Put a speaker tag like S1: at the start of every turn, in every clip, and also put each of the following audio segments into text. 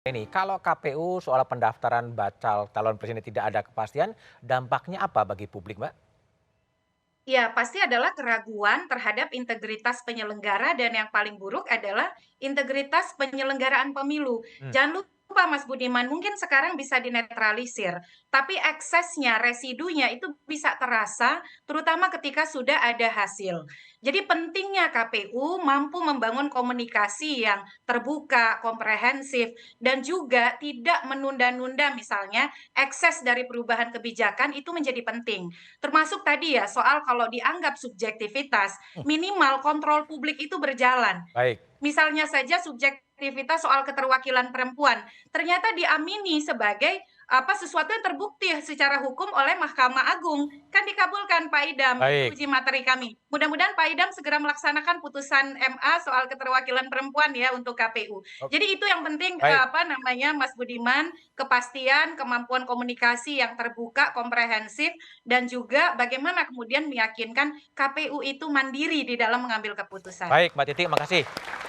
S1: Ini kalau KPU soal pendaftaran bakal calon presiden tidak ada kepastian, dampaknya apa bagi publik, Mbak?
S2: Ya, pasti adalah keraguan terhadap integritas penyelenggara dan yang paling buruk adalah integritas penyelenggaraan pemilu.
S1: Hmm.
S2: Jangan lupa Mas Budiman, mungkin sekarang bisa dinetralisir, tapi eksesnya, residunya itu bisa terasa terutama ketika sudah ada hasil. Jadi pentingnya KPU mampu membangun komunikasi yang terbuka, komprehensif, dan juga tidak menunda-nunda misalnya ekses dari perubahan kebijakan itu menjadi penting. Termasuk tadi ya, soal kalau dianggap subjektivitas, minimal kontrol publik itu berjalan.
S1: Baik.
S2: Misalnya saja subjektivitas soal keterwakilan perempuan, ternyata diamini sebagai sesuatu yang terbukti secara hukum oleh Mahkamah Agung. Kan dikabulkan Pak Idam, itu
S1: Baik.
S2: uji materi kami. Mudah-mudahan Pak Idam segera melaksanakan putusan MA soal keterwakilan perempuan ya untuk KPU.
S1: Ok.
S2: Jadi itu yang penting
S1: Baik.
S2: Mas Budiman, kepastian, kemampuan komunikasi yang terbuka, komprehensif, dan juga bagaimana kemudian meyakinkan KPU itu mandiri di dalam mengambil keputusan.
S1: Baik, Mbak Titi, makasih.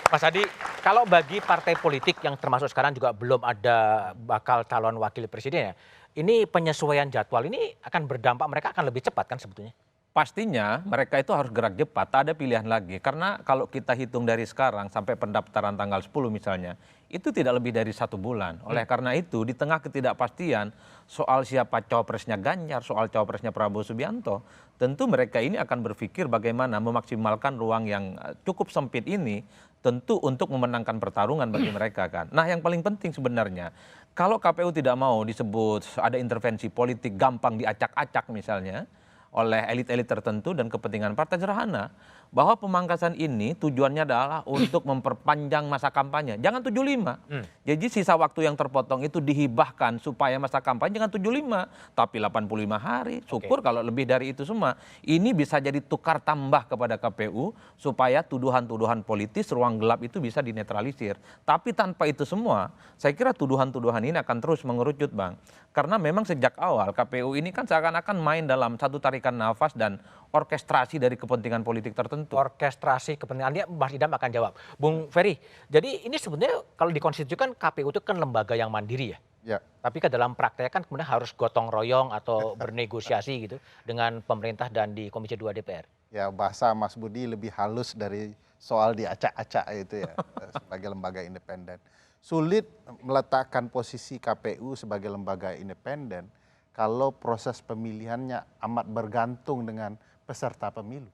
S1: Mas Adi, kalau bagi partai politik yang termasuk sekarang juga belum ada bakal calon wakil presiden ya, ini penyesuaian jadwal ini akan berdampak mereka akan lebih cepat kan sebetulnya?
S3: Pastinya mereka itu harus gerak cepat, tak ada pilihan lagi. Karena kalau kita hitung dari sekarang sampai pendaftaran tanggal 10 misalnya, itu tidak lebih dari 1 bulan. Oleh karena itu, di tengah ketidakpastian soal siapa cawapresnya Ganjar, soal cawapresnya Prabowo Subianto, tentu mereka ini akan berpikir bagaimana memaksimalkan ruang yang cukup sempit ini, tentu untuk memenangkan pertarungan bagi mereka kan. Nah yang paling penting sebenarnya, kalau KPU tidak mau disebut ada intervensi politik gampang diacak-acak misalnya, oleh elit-elit tertentu dan kepentingan partai sederhana bahwa pemangkasan ini tujuannya adalah untuk memperpanjang masa kampanye. Jangan 75.
S1: Hmm.
S3: Jadi sisa waktu yang terpotong itu dihibahkan supaya masa kampanye jangan 75, tapi 85 hari. Syukur
S1: Oke.
S3: kalau lebih dari itu semua. Ini bisa jadi tukar tambah kepada KPU supaya tuduhan-tuduhan politis ruang gelap itu bisa dinetralisir. Tapi tanpa itu semua, saya kira tuduhan-tuduhan ini akan terus mengerucut, Bang. Karena memang sejak awal KPU ini kan seakan-akan main dalam satu tarikan nafas dan orkestrasi dari kepentingan politik tertentu.
S1: Orkestrasi kepentingan dia Mas Idam akan jawab. Bung Ferry, jadi ini sebenarnya kalau dikonstitusikan KPU itu kan lembaga yang mandiri ya.
S4: Ya,
S1: Tapi ke dalam prakteknya kan kemudian harus gotong royong atau bernegosiasi gitu dengan pemerintah dan di Komisi 2 DPR.
S4: ya bahasa Mas Budi lebih halus dari soal diacak-acak itu ya sebagai lembaga independen. Sulit meletakkan posisi KPU sebagai lembaga independen kalau proses pemilihannya amat bergantung dengan peserta pemilu.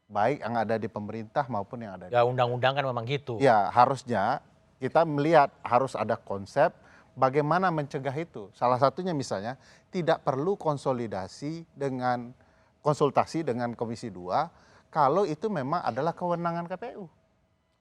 S4: Baik yang ada di pemerintah maupun yang ada di.
S1: Ya undang-undang kan memang gitu.
S4: Ya, harusnya kita melihat harus ada konsep bagaimana mencegah itu. Salah satunya misalnya tidak perlu konsultasi dengan Komisi 2 kalau itu memang adalah kewenangan KPU.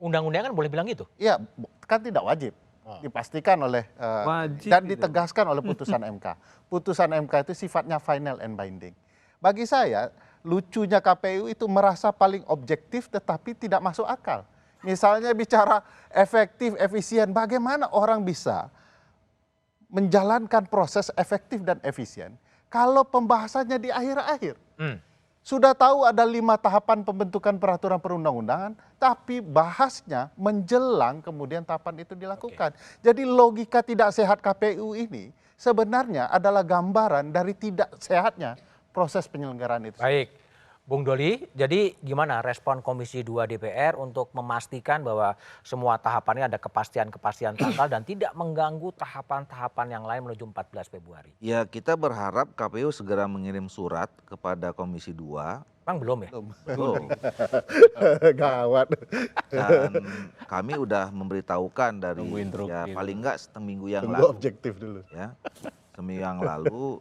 S1: Undang-undang kan boleh bilang gitu.
S4: Iya, kan tidak wajib. Dipastikan oleh
S3: Wajib
S4: dan
S3: itu.
S4: ditegaskan oleh putusan MK. Putusan MK itu sifatnya final and binding. Bagi saya, lucunya KPU itu merasa paling objektif tetapi tidak masuk akal. Misalnya bicara efektif, efisien, bagaimana orang bisa menjalankan proses efektif dan efisien kalau pembahasannya di akhir-akhir.
S1: Hmm.
S4: Sudah tahu ada 5 tahapan pembentukan peraturan perundang-undangan, tapi bahasnya menjelang kemudian tahapan itu dilakukan. Jadi logika tidak sehat KPU ini sebenarnya adalah gambaran dari tidak sehatnya proses penyelenggaraan itu.
S1: Baik, Bung Doli, jadi gimana respon Komisi 2 DPR untuk memastikan bahwa semua tahapannya ada kepastian-kepastian tanggal dan tidak mengganggu tahapan-tahapan yang lain menuju 14 Februari?
S5: Ya, kita berharap KPU segera mengirim surat kepada Komisi 2.
S1: Memang belum ya?
S5: Betul.
S4: Gawat.
S5: Dan kami udah memberitahukan dari
S3: Tunggu instruksi
S5: ya
S3: itu.
S5: paling enggak seminggu yang
S4: Tunggu
S5: lalu
S4: objektif dulu.
S5: ya. Seminggu yang lalu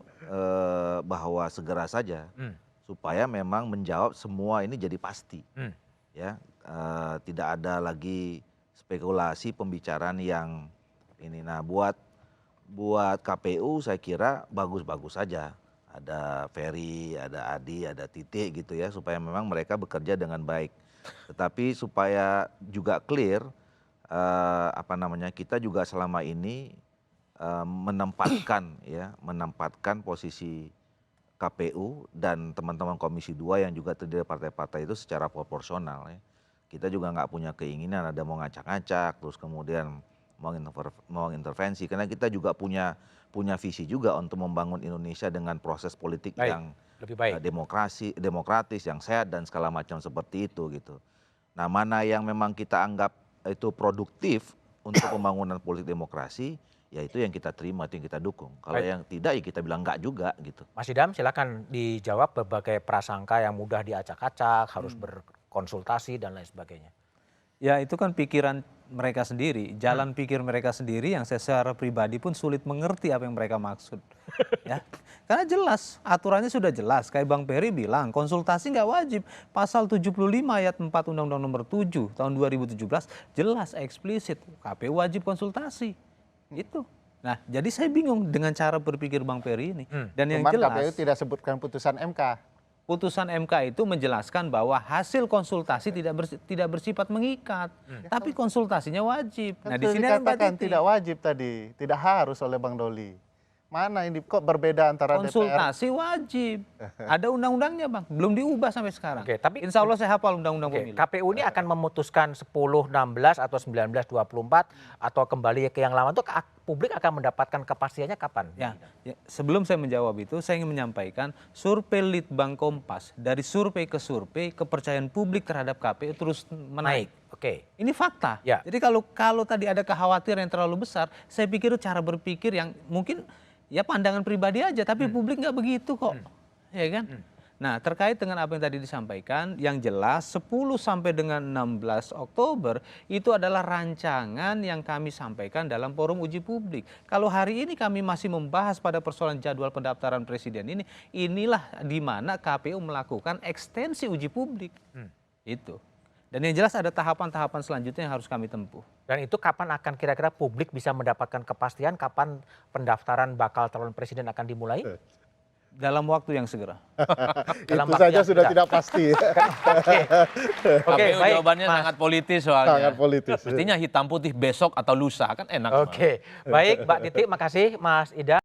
S5: bahwa segera saja
S1: Hmm.
S5: supaya memang menjawab semua ini jadi pasti.
S1: Hmm.
S5: Ya, tidak ada lagi spekulasi pembicaraan yang ini. Nah, buat KPU saya kira bagus-bagus saja. Ada Ferry, ada Adi, ada Titik gitu ya, supaya memang mereka bekerja dengan baik. Tetapi supaya juga clear, kita juga selama ini menempatkan posisi KPU dan teman-teman Komisi 2 yang juga terdiri dari partai-partai itu secara proporsional ya. Kita juga nggak punya keinginan ada mau ngacak-ngacak terus kemudian mengintervensi karena kita juga punya visi juga untuk membangun Indonesia dengan proses politik
S1: Baik,
S5: yang
S1: lebih baik.
S5: demokratis, yang sehat dan segala macam seperti itu gitu. Nah, mana yang memang kita anggap itu produktif untuk pembangunan politik demokrasi, ya itu yang kita terima, itu yang kita dukung. Kalau
S1: Baik.
S5: yang tidak, ya kita bilang enggak juga gitu.
S1: Mas Idam, silakan dijawab berbagai prasangka yang mudah diacak-acak, harus berkonsultasi dan lain sebagainya.
S6: Ya itu kan pikiran mereka sendiri, jalan pikir mereka sendiri yang saya secara pribadi pun sulit mengerti apa yang mereka maksud. Ya, karena jelas, aturannya sudah jelas. Kayak Bang Peri bilang, konsultasi nggak wajib. Pasal 75 ayat 4 Undang-Undang Nomor 7 tahun 2017 jelas eksplisit KPU wajib konsultasi. Itu. Nah, jadi saya bingung dengan cara berpikir Bang Peri ini. Dan yang
S4: Cuman
S6: jelas,
S4: KPU tidak sebutkan putusan MK.
S6: putusan MK itu menjelaskan bahwa hasil konsultasi tidak bersifat mengikat, tapi konsultasinya wajib.
S4: Kan
S6: Nah, di
S4: sudah
S6: sini ada Mbak
S4: dikatakan
S6: Titi.
S4: tidak wajib tadi, tidak harus oleh Bang Doli. Mana ini kok berbeda antara DPR?
S6: Konsultasi wajib. Ada undang-undangnya, Bang. Belum diubah sampai sekarang.
S1: Oke, tapi-
S6: Insya Allah saya hafal undang-undang
S1: Oke,
S6: pemilu.
S1: KPU ini akan memutuskan 10-16 atau 19-24 atau kembali ke yang lama itu publik akan mendapatkan kepastiannya kapan?
S6: Ya, sebelum saya menjawab itu, saya ingin menyampaikan survei Litbang Kompas dari survei ke survei kepercayaan publik terhadap KPU terus menaik.
S1: Oke.
S6: Ini fakta.
S1: Ya.
S6: Jadi kalau tadi ada kekhawatiran yang terlalu besar, saya pikir itu cara berpikir yang mungkin ya pandangan pribadi aja, tapi publik nggak begitu kok, ya kan? Nah, terkait dengan apa yang tadi disampaikan, yang jelas 10 sampai dengan 16 Oktober itu adalah rancangan yang kami sampaikan dalam forum uji publik. Kalau hari ini kami masih membahas pada persoalan jadwal pendaftaran presiden ini, inilah di mana KPU melakukan ekstensi uji publik. Itu. Dan yang jelas ada tahapan-tahapan selanjutnya yang harus kami tempuh.
S1: Dan itu kapan akan kira-kira publik bisa mendapatkan kepastian kapan pendaftaran bakal calon presiden akan dimulai?
S6: Dalam waktu yang segera.
S1: Dalam
S4: Itu
S1: waktu
S4: saja
S1: yang
S4: sudah
S1: tidak.
S4: tidak pasti.
S1: Oke,
S3: KPU
S1: baik.
S3: jawabannya
S1: Mas.
S3: sangat politis soalnya.
S4: Sangat politis.
S3: Mestinya hitam putih besok atau lusa kan enak.
S1: Oke, baik Mbak Titi, makasih Mas Ida.